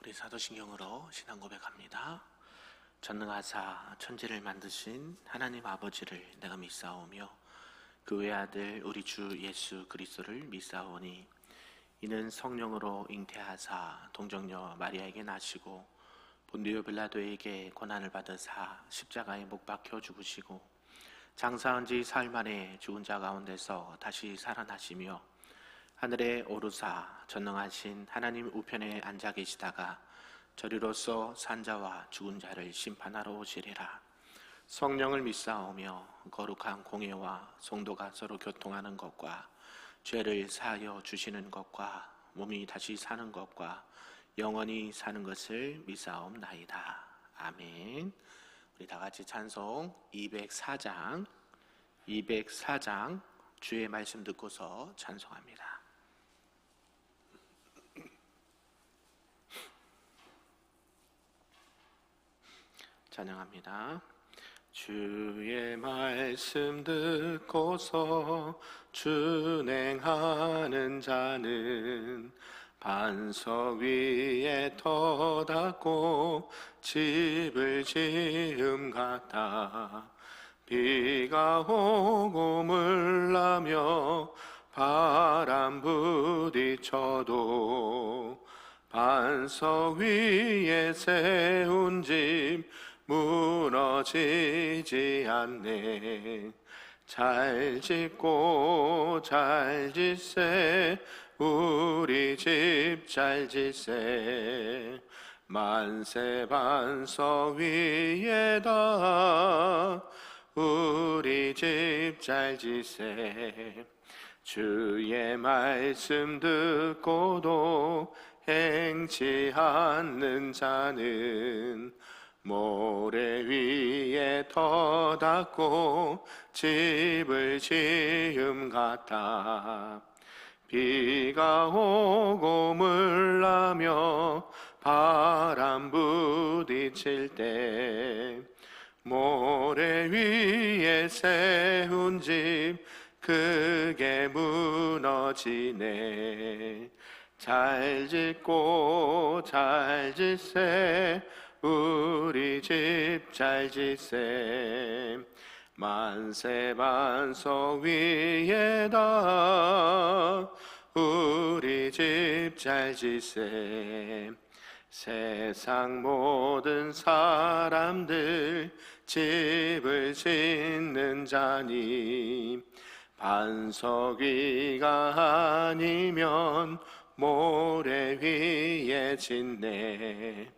우리 사도신경으로 신앙 고백합니다. 전능하사 천지를 만드신 하나님 아버지를 내가 믿사오며 그 외아들 우리 주 예수 그리스도를 믿사오니 이는 성령으로 잉태하사 동정녀 마리아에게 나시고 본디오 빌라도에게 고난을 받으사 십자가에 못 박혀 죽으시고 장사한 지 사흘 만에 죽은 자 가운데서 다시 살아나시며 하늘에 오르사 전능하신 하나님 우편에 앉아 계시다가 저리로서 산자와 죽은 자를 심판하러 오시리라. 성령을 믿사오며 거룩한 공예와 성도가 서로 교통하는 것과 죄를 사하여 주시는 것과 몸이 다시 사는 것과 영원히 사는 것을 믿사옵나이다. 아멘. 우리 다 같이 찬송 204장 주의 말씀 듣고서 찬송합니다. 찬양합니다. 주의 말씀 듣고서 준행하는 자는 반석 위에 터닫고 집을 지음 같다. 비가 오고 물나며 바람 부딪혀도 반석 위에 세운 집 무너지지 않네. 잘 짓고 잘 짓세 우리 집 잘 짓세. 만세 반석 위에다 우리 집 잘 짓세. 주의 말씀 듣고도 행치 않는 자는 모래 위에 터닫고 집을 지음 같다. 비가 오고 물나며 바람 부딪힐 때 모래 위에 세운 집 크게 무너지네. 잘 짓고 잘 짓세 우리 집 잘 짓세. 만세 반석 위에다 우리 집 잘 짓세. 세상 모든 사람들 집을 짓는 자니 반석 위가 아니면 모래 위에 짓네.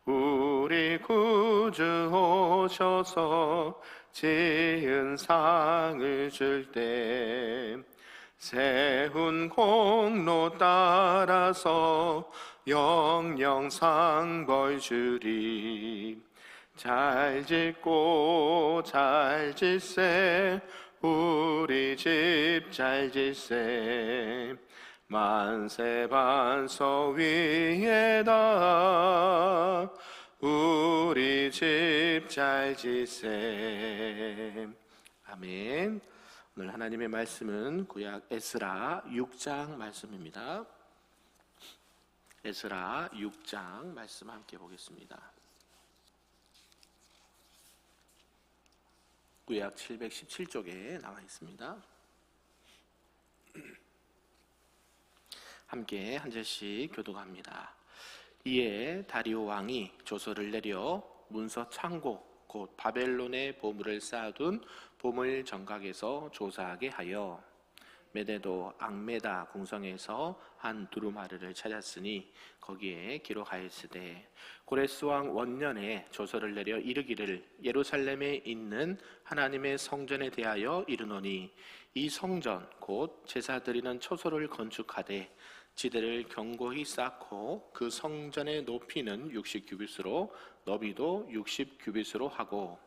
우리 구주 오셔서 지은 상을 줄 때 세운 공로 따라서 영영 상 벌 주리. 잘 짓고 잘 짓세 우리 집 잘 짓세. 만세 반석 위에다 우리 집 잘 짓세. 아멘. 오늘 하나님의 말씀은 구약 에스라 6장 말씀입니다. 에스라 6장 말씀 함께 보겠습니다. 구약 717쪽에 나와 있습니다. 함께 한 절씩 교독합니다. 이에 다리오 왕이 조서를 내려 문서 창고 곧 바벨론의 보물을 쌓아둔 보물 정각에서 조사하게 하여 메데도 앙메다 궁성에서 한 두루마리를 찾았으니 거기에 기록하였으되 고레스 왕 원년에 조서를 내려 이르기를 예루살렘에 있는 하나님의 성전에 대하여 이르노니 이 성전 곧 제사 드리는 처소를 건축하되 지대를 견고히 쌓고 그 성전의 높이는 60규빗으로 너비도 60규빗으로 하고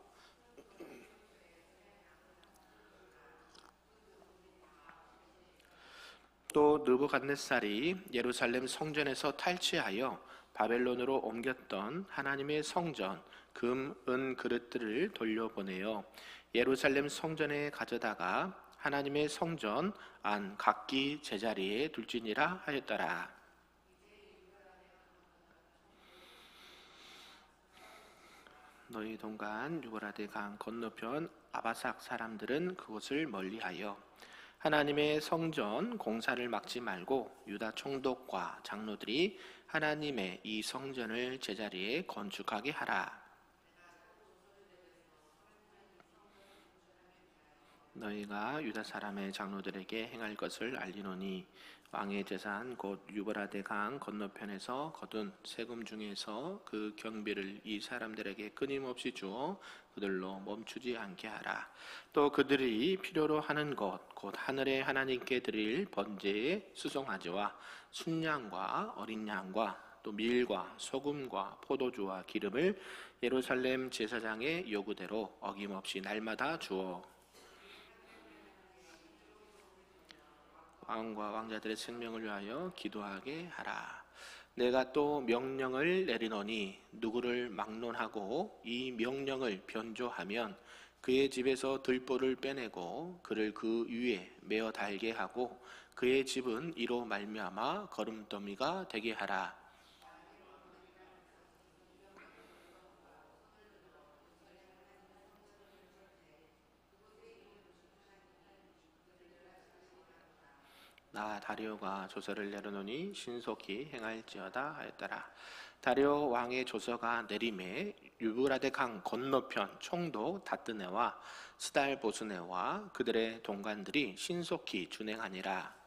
또 느부갓네살이 예루살렘 성전에서 탈취하여 바벨론으로 옮겼던 하나님의 성전 금, 은 그릇들을 돌려보내어 예루살렘 성전에 가져다가 하나님의 성전 안 각기 제자리에 둘지니라 하였더라. 너희 동간 유브라데 강 건너편 아바삭 사람들은 그곳을 멀리하여 하나님의 성전 공사를 막지 말고 유다 총독과 장로들이 하나님의 이 성전을 제자리에 건축하게 하라. 너희가 유다 사람의 장로들에게 행할 것을 알리노니 왕의 재산 곧 유브라데 강 건너편에서 거둔 세금 중에서 그 경비를 이 사람들에게 끊임없이 주어 그들로 멈추지 않게 하라. 또 그들이 필요로 하는 것 곧 하늘의 하나님께 드릴 번제의 수송아지와 순양과 어린 양과 또 밀과 소금과 포도주와 기름을 예루살렘 제사장의 요구대로 어김없이 날마다 주어 왕과 왕자들의 생명을 위하여 기도하게 하라. 내가 또 명령을 내리노니 누구를 막론하고 이 명령을 변조하면 그의 집에서 들보를 빼내고 그를 그 위에 메어 달게 하고 그의 집은 이로 말미암아 거름더미가 되게 하라. 나 다리오가 조서를 내려놓으니 신속히 행할지어다 하였더라. 다리오 왕의 조서가 내림에 유브라데 강 건너편 총독 다뜨네와 스달 보스네와 그들의 동관들이 신속히 준행하니라.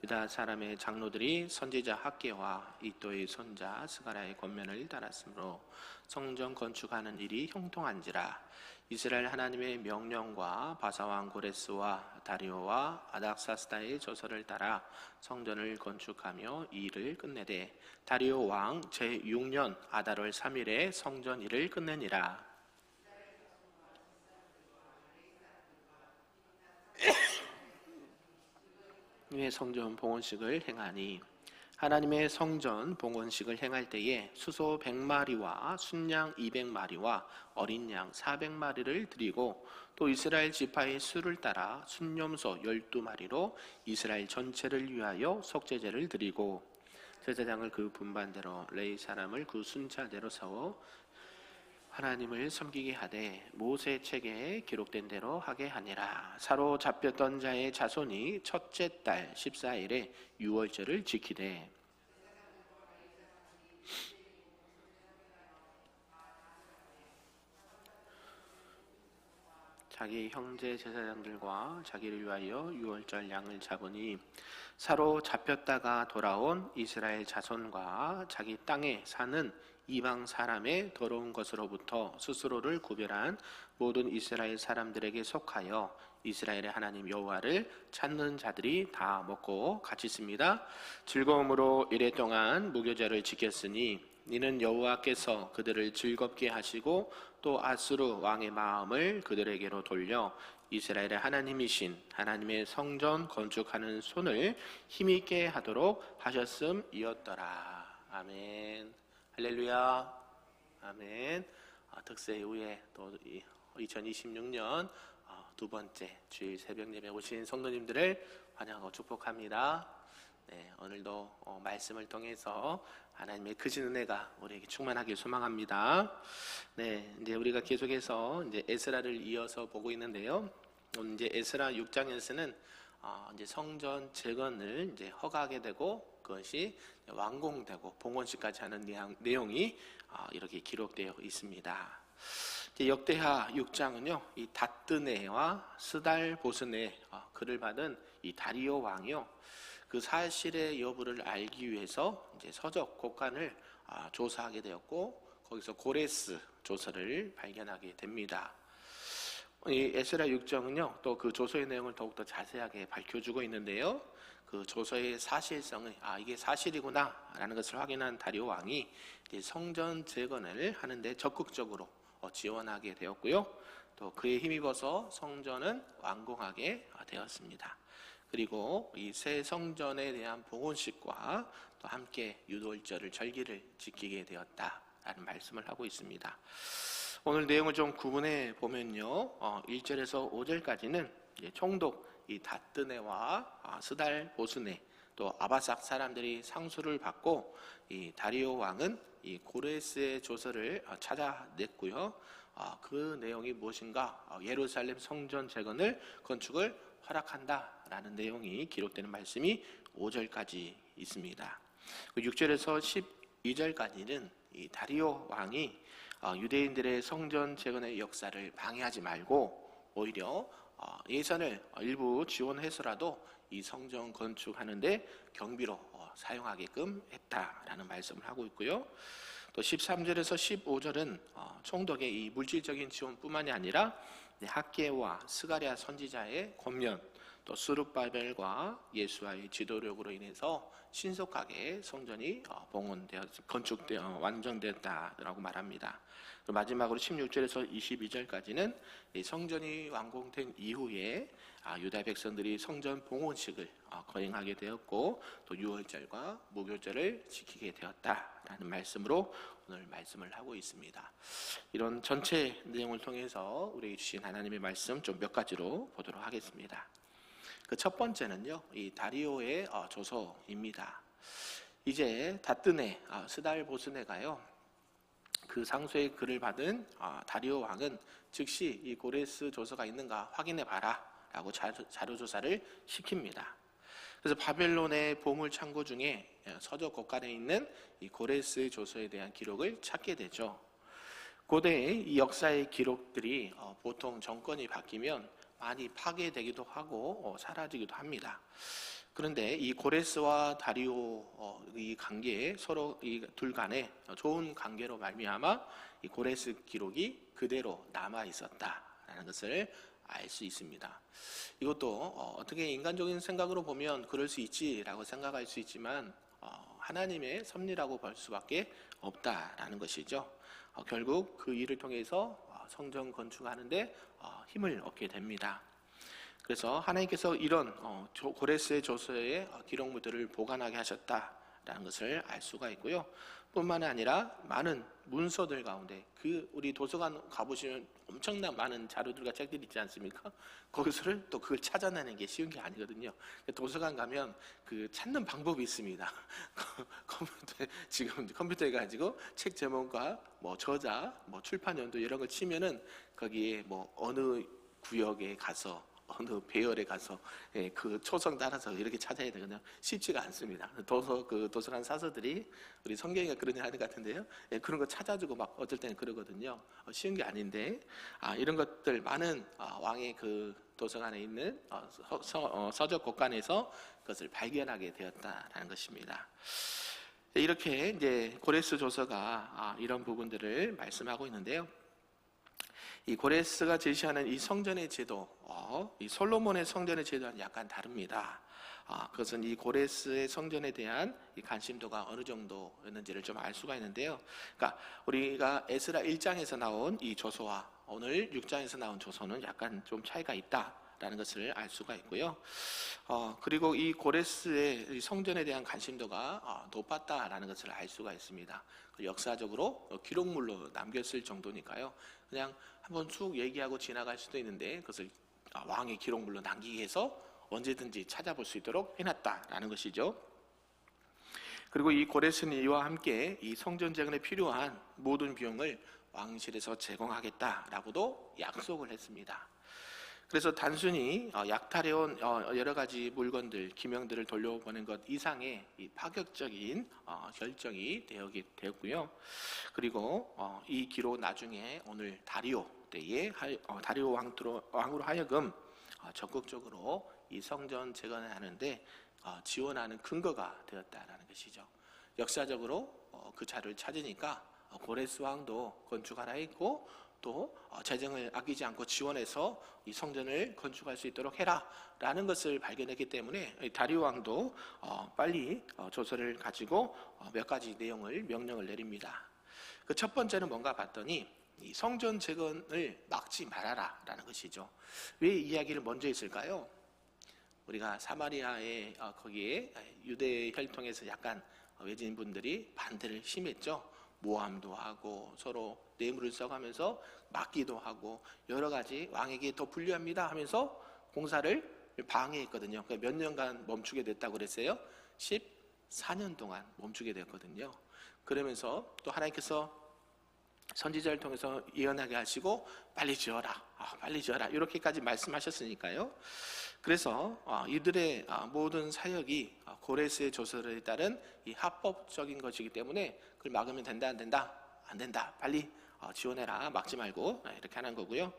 유다 사람의 장로들이 선지자 학계와 이또의 손자 스가랴의 권면을 따랐으므로 성전 건축하는 일이 형통한지라. 이스라엘 하나님의 명령과 바사왕 고레스와 다리오와 아닥사스다의 조서를 따라 성전을 건축하며 이 일을 끝내되 다리오 왕 제6년 아달월 3일에 성전 일을 끝내니라. 이에 성전 봉헌식을 행하니 하나님의 성전 봉헌식을 행할 때에 수소 100마리와 순양 200마리와 어린 양 400마리를 드리고 또 이스라엘 지파의 수를 따라 순염소 12마리로 이스라엘 전체를 위하여 속죄제를 드리고 제사장을 그 분반대로 레위 사람을 그 순차대로 세워 하나님을 섬기게 하되 모세 책에 기록된 대로 하게 하니라. 사로잡혔던 자의 자손이 첫째 달 14일에 유월절을 지키되 자기 형제 제사장들과 자기를 위하여 유월절 양을 잡으니 사로잡혔다가 돌아온 이스라엘 자손과 자기 땅에 사는 이방 사람의 더러운 것으로부터 스스로를 구별한 모든 이스라엘 사람들에게 속하여 이스라엘의 하나님 여호와를 찾는 자들이 다 먹고 같이 있습니다. 즐거움으로 이래 동안 무교절을 지켰으니 이는 여호와께서 그들을 즐겁게 하시고 또 아수르 왕의 마음을 그들에게로 돌려 이스라엘의 하나님이신 하나님의 성전 건축하는 손을 힘있게 하도록 하셨음이었더라. 아멘. 할렐루야. 아멘. 득세 이후에 또 2026년 두 번째 주일 새벽 예배 오신 성도님들을 환영하고 축복합니다. 네, 오늘도 말씀을 통해서 하나님의 크신 은혜가 우리에게 충만하길 소망합니다. 네, 이제 우리가 계속해서 이제 에스라를 이어서 보고 있는데요. 이제 에스라 6장에서는 이제 성전 재건을 이제 허가하게 되고 그것이 완공되고 봉헌식까지 하는 내용이 이렇게 기록되어 있습니다. 이제 역대하 6장은요, 이 다뜨네와 스달 보스네 그를 받은 이 다리오 왕이요, 그 사실의 여부를 알기 위해서 이제 서적 곡간을 조사하게 되었고 거기서 고레스 조서를 발견하게 됩니다. 이 에스라 6장은요 또 그 조서의 내용을 더욱더 자세하게 밝혀주고 있는데요, 그 조서의 사실성을 이게 사실이구나 라는 것을 확인한 다리오 왕이 성전 재건을 하는데 적극적으로 지원하게 되었고요, 또 그에 힘입어서 성전은 완공하게 되었습니다. 그리고 이 새 성전에 대한 봉헌식과 또 함께 유월절을 절기를 지키게 되었다라는 말씀을 하고 있습니다. 오늘 내용을 좀 구분해 보면요, 1절에서 5절까지는 총독 이 다뜨네와 스달 보스네 또 아바삭 사람들이 상수를 받고 이 다리오 왕은 이 고레스의 조서를 찾아냈고요. 그 내용이 무엇인가? 예루살렘 성전 재건을 건축을 허락한다라는 내용이 기록되는 말씀이 5절까지 있습니다. 6절에서 12절까지는 이 다리오 왕이 유대인들의 성전 재건의 역사를 방해하지 말고 오히려 예산을 일부 지원해서라도 이 성전 건축하는데 경비로 사용하게끔 했다라는 말씀을 하고 있고요. 또 13절에서 15절은 총독의 이 물질적인 지원뿐만이 아니라 학개와 스가랴 선지자의 권면, 또 스룹바벨과 예수아의 지도력으로 인해서 신속하게 성전이 건축되어 완성됐다라고 말합니다. 마지막으로 16절에서 22절까지는 성전이 완공된 이후에 유다 백성들이 성전 봉헌식을 거행하게 되었고 또 유월절과 무교절을 지키게 되었다라는 말씀으로 오늘 말씀을 하고 있습니다. 이런 전체 내용을 통해서 우리에게 주신 하나님의 말씀 좀 몇 가지로 보도록 하겠습니다. 그 첫 번째는요, 이 다리오의 조서입니다. 이제 다뜨네 스달보스네가요, 그 상소의 글을 받은 다리오 왕은 즉시 이 고레스 조서가 있는가 확인해 봐라 라고 자료 조사를 시킵니다. 그래서 바벨론의 보물 창고 중에 서적 곳간에 있는 이 고레스 조서에 대한 기록을 찾게 되죠. 고대의 이 역사의 기록들이 보통 정권이 바뀌면 많이 파괴되기도 하고 사라지기도 합니다. 그런데 이 고레스와 다리오 이 관계에 서로 이 둘 간에 좋은 관계로 말미암아 이 고레스 기록이 그대로 남아 있었다라는 것을 알 수 있습니다. 이것도 어떻게 인간적인 생각으로 보면 그럴 수 있지라고 생각할 수 있지만 하나님의 섭리라고 볼 수밖에 없다라는 것이죠. 결국 그 일을 통해서 성전 건축하는데 힘을 얻게 됩니다. 그래서 하나님께서 이런 고레스의 조서의 기록물들을 보관하게 하셨다라는 것을 알 수가 있고요. 뿐만 아니라 많은 문서들 가운데 우리 도서관 가보시면 엄청난 많은 자료들과 책들이 있지 않습니까? 거기서를 또 그걸 찾아내는 게 쉬운 게 아니거든요. 도서관 가면 그 찾는 방법이 있습니다. 지금 컴퓨터에 가지고 책 제목과 저자, 출판 연도 이런 걸 치면은 거기에 어느 구역에 가서 어느 배열에 가서 그 초성 따라서 이렇게 찾아야 되거든요. 쉽지가 않습니다. 도서관 사서들이 우리 성경이가 그런 일 하는 것 같은데요. 그런 거 찾아주고 막 어떨 때는 그러거든요. 쉬운 게 아닌데 이런 것들 많은 왕의 그 도서관에 있는 서적 곳간에서 그것을 발견하게 되었다라는 것입니다. 이렇게 이제 고레스 조서가 이런 부분들을 말씀하고 있는데요. 이 고레스가 제시하는 이 성전의 제도, 이 솔로몬의 성전의 제도와는 약간 다릅니다. 그것은 이 고레스의 성전에 대한 이 관심도가 어느 정도였는지를 좀 알 수가 있는데요. 그러니까 우리가 에스라 1장에서 나온 이 조서와 오늘 6장에서 나온 조서는 약간 좀 차이가 있다라는 것을 알 수가 있고요. 그리고 이 고레스의 성전에 대한 관심도가 높았다라는 것을 알 수가 있습니다. 역사적으로 기록물로 남겼을 정도니까요. 그냥 한번 쭉 얘기하고 지나갈 수도 있는데 그것을 왕의 기록물로 남기기 위해서 언제든지 찾아볼 수 있도록 해놨다라는 것이죠. 그리고 이 고레스는 이와 함께 이 성전 재건에 필요한 모든 비용을 왕실에서 제공하겠다라고도 약속을 했습니다. 그래서 단순히 약탈해온 여러 가지 물건들, 기명들을 돌려보낸 것 이상의 이 파격적인 결정이 되었고요. 그리고 이 기록 나중에 오늘 다리오 때에 다리오 왕으로 하여금 적극적으로 이 성전 재건을 하는데 지원하는 근거가 되었다라는 것이죠. 역사적으로 그 자료를 찾으니까 고레스 왕도 건축하라 했고 또 재정을 아끼지 않고 지원해서 이 성전을 건축할 수 있도록 해라라는 것을 발견했기 때문에 다리오 왕도 빨리 조서를 가지고 몇 가지 명령을 내립니다. 그 첫 번째는 뭔가 봤더니 이 성전 재건을 막지 말아라라는 것이죠. 왜 이 이야기를 먼저 했을까요? 우리가 사마리아의 거기에 유대 혈통에서 약간 외진분들이 반대를 심했죠. 모함도 하고 서로 뇌물을 써가면서 막기도 하고 여러 가지 왕에게 더 불리합니다 하면서 공사를 방해했거든요. 그러니까 몇 년간 멈추게 됐다고 그랬어요? 14년 동안 멈추게 됐거든요. 그러면서 또 하나님께서 선지자를 통해서 예언하게 하시고 빨리 지어라, 빨리 지어라 이렇게까지 말씀하셨으니까요. 그래서 이들의 모든 사역이 고레스의 조서에 따른 이 합법적인 것이기 때문에 그걸 막으면 된다 안 된다? 안 된다. 빨리 지원해라. 막지 말고 이렇게 하는 거고요.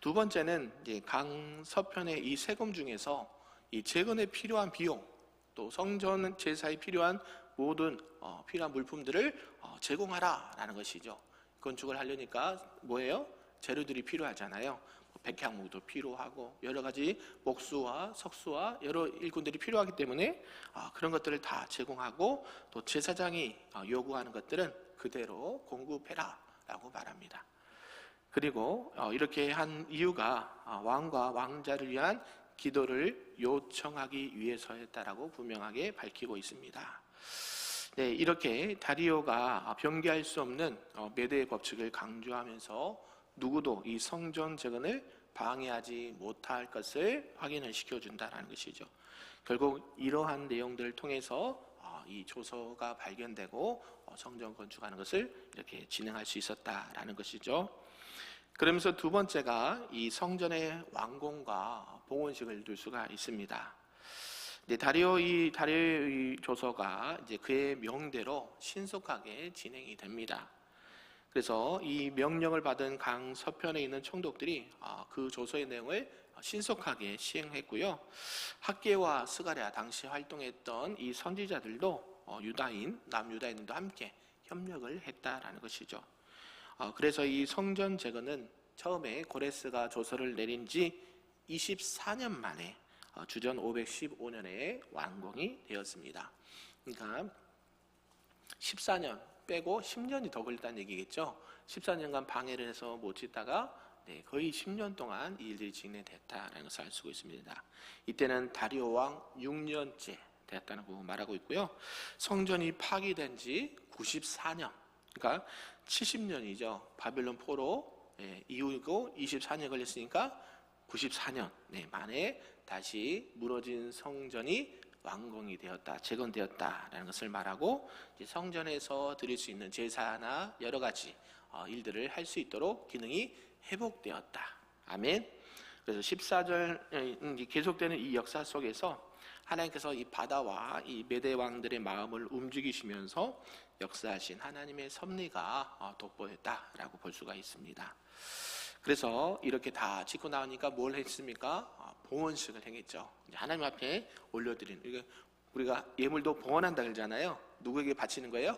두 번째는 이제 강 서편의 이 세금 중에서 이 재건에 필요한 비용, 또 성전 제사에 필요한 모든 필요한 물품들을 제공하라라는 것이죠. 건축을 하려니까 뭐예요? 재료들이 필요하잖아요. 백향목도 필요하고 여러 가지 목수와 석수와 여러 일꾼들이 필요하기 때문에 그런 것들을 다 제공하고 또 제사장이 요구하는 것들은 그대로 공급해라라고 말합니다. 그리고 이렇게 한 이유가 왕과 왕자를 위한 기도를 요청하기 위해서였다라고 분명하게 밝히고 있습니다. 네, 이렇게 다리오가 변개할 수 없는 메대의 법칙을 강조하면서 누구도 이 성전 재건을 방해하지 못할 것을 확인을 시켜준다는 것이죠. 결국 이러한 내용들을 통해서 이 조서가 발견되고 성전 건축하는 것을 이렇게 진행할 수 있었다라는 것이죠. 그러면서 두 번째가 이 성전의 완공과 봉헌식을 둘 수가 있습니다. 다리오의 조서가 이제 그의 명대로 신속하게 진행이 됩니다. 그래서 이 명령을 받은 강 서편에 있는 총독들이 그 조서의 내용을 신속하게 시행했고요. 학계와 스가랴 당시 활동했던 이 선지자들도 유다인, 남유다인도 함께 협력을 했다라는 것이죠. 그래서 이 성전 재건은 처음에 고레스가 조서를 내린 지 24년 만에 주전 515년에 완공이 되었습니다. 그러니까 14년 빼고 10년이 더 걸렸다는 얘기겠죠. 14년간 방해를 해서 못 짓다가 거의 10년 동안 이 일들이 진행됐다는 것을 알 수 있습니다. 이때는 다리오 왕 6년째 되었다고 말하고 있고요. 성전이 파기된 지 94년, 그러니까 70년이죠. 바벨론 포로 이후이고 24년 걸렸으니까 94년 만에 다시 무너진 성전이 완공이 되었다, 재건되었다라는 것을 말하고 성전에서 드릴 수 있는 제사나 여러 가지 일들을 할 수 있도록 기능이 회복되었다. 아멘. 그래서 14절 계속되는 이 역사 속에서 하나님께서 이 바다와 이 메대 왕들의 마음을 움직이시면서 역사하신 하나님의 섭리가 돋보였다라고 볼 수가 있습니다. 그래서 이렇게 다 짓고 나오니까 뭘 했습니까? 봉헌식을 행했죠. 하나님 앞에 올려드리는, 우리가 예물도 봉헌한다 그러잖아요. 누구에게 바치는 거예요?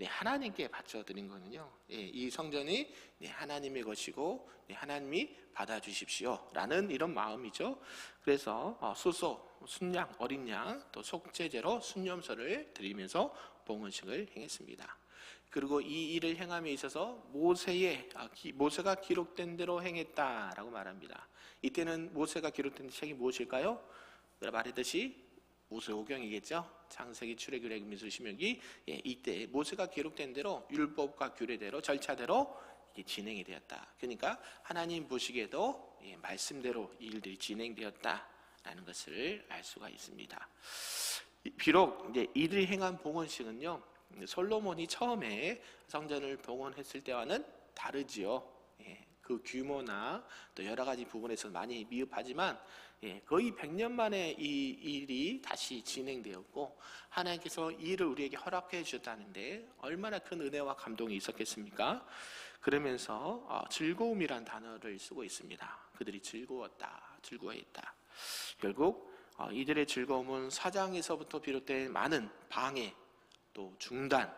하나님께 바쳐드린 거는요. 이 성전이 하나님의 것이고 하나님이 받아주십시오 라는 이런 마음이죠. 그래서 수소, 순양, 어린 양, 또 속죄제로 순념소를 드리면서 봉헌식을 행했습니다. 그리고 이 일을 행함에 있어서 모세가 기록된 대로 행했다라고 말합니다. 이때는 모세가 기록된 책이 무엇일까요? 말했듯이 모세오경이겠죠. 창세기, 출애굽, 레위기, 신명기. 이때 모세가 기록된 대로 율법과 규례대로 절차대로 진행이 되었다. 그러니까 하나님 보시기에도 말씀대로 이 일들이 진행되었다라는 것을 알 수가 있습니다. 비록 이를 행한 봉헌식은요, 솔로몬이 처음에 성전을 봉헌했을 때와는 다르지요. 그 규모나 또 여러 가지 부분에서 많이 미흡하지만 거의 100년 만에 이 일이 다시 진행되었고 하나님께서 이 일을 우리에게 허락해 주셨다는데 얼마나 큰 은혜와 감동이 있었겠습니까? 그러면서 즐거움이란 단어를 쓰고 있습니다. 그들이 즐거워했다. 결국 이들의 즐거움은 사장에서부터 비롯된 많은 방해, 또 중단,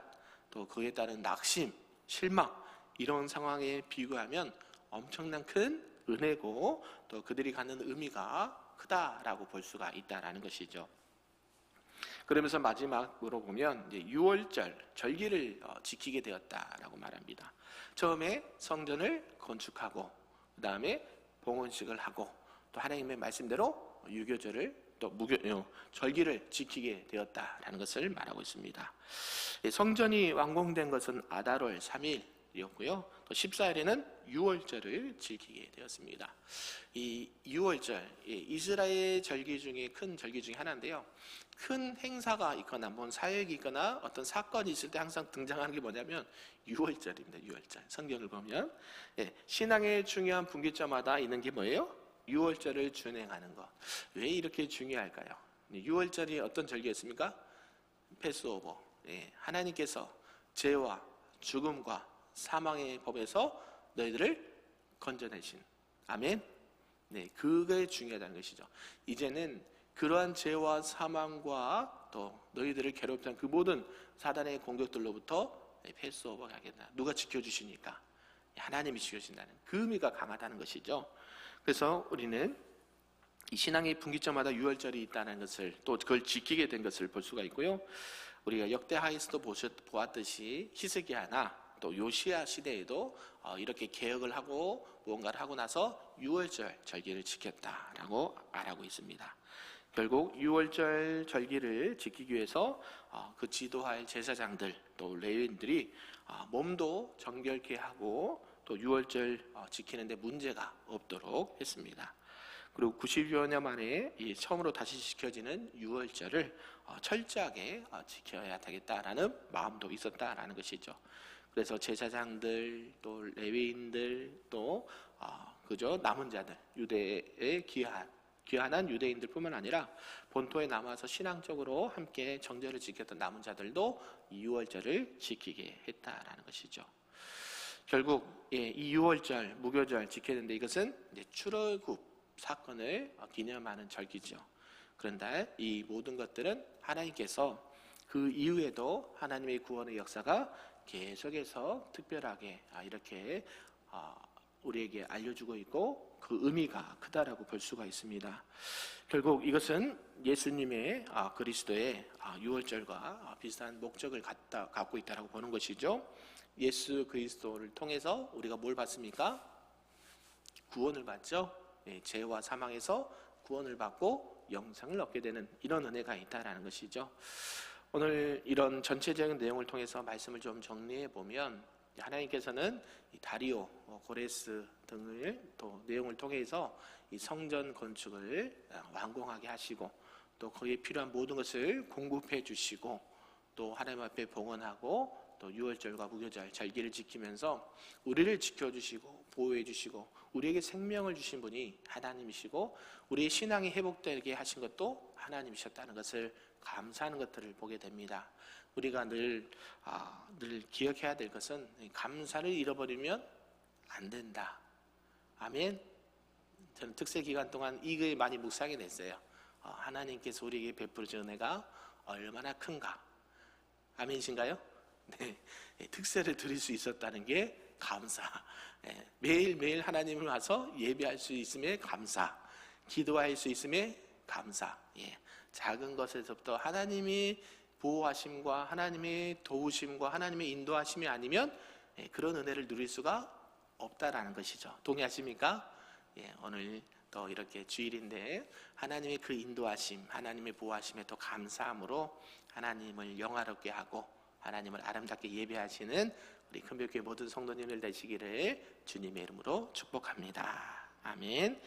또 그에 따른 낙심, 실망 이런 상황에 비교하면 엄청난 큰 은혜고 또 그들이 갖는 의미가 크다라고 볼 수가 있다라는 것이죠. 그러면서 마지막으로 보면 이제 6월절 절기를 지키게 되었다라고 말합니다. 처음에 성전을 건축하고 그 다음에 봉헌식을 하고 또 하나님의 말씀대로 유교절을 또 절기를 지키게 되었다라는 것을 말하고 있습니다. 성전이 완공된 것은 아달월 3일 14일이었고요. 또 14일에는 유월절을 지키게 되었습니다. 이 유월절, 이스라엘 절기 중에 큰 절기 중에 하나인데요. 큰 행사가 있거나 뭔 사역이 있거나 어떤 사건이 있을 때 항상 등장하는 게 뭐냐면 유월절입니다. 유월절. 성경을 보면 신앙의 중요한 분기점마다 있는 게 뭐예요? 유월절을 준행하는 것. 왜 이렇게 중요할까요? 유월절이 어떤 절기였습니까? 패스오버. 하나님께서 죄와 죽음과 사망의 법에서 너희들을 건져내신. 아멘. 그게 중요하다는 것이죠. 이제는 그러한 죄와 사망과 또 너희들을 괴롭히는 그 모든 사단의 공격들로부터 패스오버가 하겠다. 누가 지켜주시니까? 하나님이 지켜주신다는 그 의미가 강하다는 것이죠. 그래서 우리는 이 신앙의 분기점마다 유월절이 있다는 것을 또 그걸 지키게 된 것을 볼 수가 있고요. 우리가 역대하에서도 보았듯이 히스기야나 또 요시야 시대에도 이렇게 개혁을 하고 무언가를 하고 나서 유월절 절기를 지켰다라고 말하고 있습니다. 결국 유월절 절기를 지키기 위해서 그 지도할 제사장들 또 레위인들이 몸도 정결케 하고 또 유월절 지키는데 문제가 없도록 했습니다. 그리고 90여 년 만에 처음으로 다시 지켜지는 유월절을 철저하게 지켜야 되겠다라는 마음도 있었다라는 것이죠. 그래서 제사장들 또 레위인들 또 그죠 남은 자들 유대에 귀환한 유대인들뿐만 아니라 본토에 남아서 신앙적으로 함께 정절을 지켰던 남은 자들도 이 유월절을 지키게 했다라는 것이죠. 결국 이 유월절 무교절 지켰는데 이것은 이제 출애굽 사건을 기념하는 절기죠. 그런데 이 모든 것들은 하나님께서 그 이후에도 하나님의 구원의 역사가 계속해서 특별하게 이렇게 우리에게 알려주고 있고 그 의미가 크다라고 볼 수가 있습니다. 결국 이것은 예수님의 그리스도의 유월절과 비슷한 목적을 갖고 있다고 보는 것이죠. 예수 그리스도를 통해서 우리가 뭘 받습니까? 구원을 받죠. 죄와 사망에서 구원을 받고 영생을 얻게 되는 이런 은혜가 있다라는 것이죠. 오늘 이런 전체적인 내용을 통해서 말씀을 좀 정리해 보면 하나님께서는 이 다리오, 고레스 등을 또 내용을 통해서 이 성전 건축을 완공하게 하시고 또 거기에 필요한 모든 것을 공급해 주시고 또 하나님 앞에 봉헌하고 또 유월절과 무교절 절기를 지키면서 우리를 지켜주시고 보호해 주시고 우리에게 생명을 주신 분이 하나님이시고 우리의 신앙이 회복되게 하신 것도 하나님이셨다는 것을 감사하는 것들을 보게 됩니다. 우리가 늘 기억해야 될 것은 감사를 잃어버리면 안 된다. 아멘. 저는 특세 기간 동안 이거에 많이 묵상이 됐어요. 하나님께서 우리에게 베풀어준 은혜가 얼마나 큰가. 아멘이신가요? 네, 특세를 드릴 수 있었다는 게 감사. 매일매일 하나님을 와서 예배할 수 있음에 감사. 기도할 수 있음에 감사. 작은 것에서부터 하나님이 보호하심과 하나님의 도우심과 하나님의 인도하심이 아니면 그런 은혜를 누릴 수가 없다라는 것이죠. 동의하십니까? 오늘 또 이렇게 주일인데 하나님의 그 인도하심, 하나님의 보호하심에 또 감사함으로 하나님을 영화롭게 하고 하나님을 아름답게 예배하시는 우리 큰별교회 모든 성도님들 되시기를 주님의 이름으로 축복합니다. 아멘.